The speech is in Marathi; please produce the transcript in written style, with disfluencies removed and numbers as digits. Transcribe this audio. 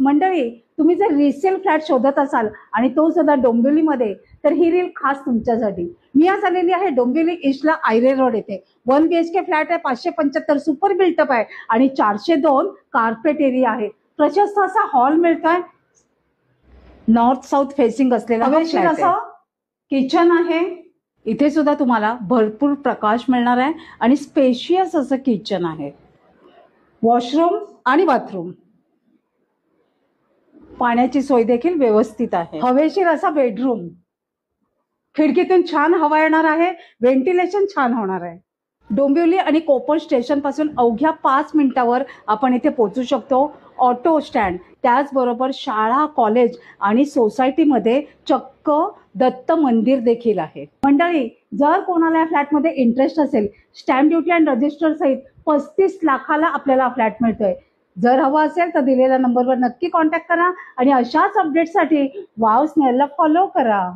मंडळी, तुम्ही जर रिसेल फ्लॅट शोधत असाल आणि तो सुद्धा डोंबिवलीमध्ये, तर ही रील खास तुमच्यासाठी. मी आज आलेली आहे डोंबिवली ईस्टला आयरे रोड येथे. 1 BHK फ्लॅट आहे, 575 सुपर बिल्टअप आहे आणि 402 कार्पेट एरिया आहे. प्रशस्त असा हॉल मिळतोय. नॉर्थ साऊथ फेसिंग असलेला हवेशीर असा किचन आहे. इथे सुद्धा तुम्हाला भरपूर प्रकाश मिळणार आहे आणि स्पेशियस असं किचन आहे. वॉशरूम आणि बाथरूम, पाण्याची सोय देखील व्यवस्थित आहे. हवेशीर असा बेडरूम, खिडकीतून छान हवा येणार आहे, व्हेंटिलेशन छान होणार आहे. डोंबिवली आणि कोपर स्टेशन पासून अवघ्या 5 मिनिटावर आपण इथे पोहोचू शकतो. ऑटो स्टँड, त्याचबरोबर शाळा, कॉलेज आणि सोसायटीमध्ये चक्क दत्त मंदिर देखील आहे. मंडळी, जर कोणाला या फ्लॅटमध्ये इंटरेस्ट असेल, स्टॅम्प ड्युटी आणि रजिस्टर सहित 35 लाखाला आपल्याला फ्लॅट मिळतोय. जर हवा असेल तर दिलेल्या नंबरवर नक्की कॉन्टॅक्ट करा आणि अशाच अपडेटसाठी वाव स्नेहलला फॉलो करा.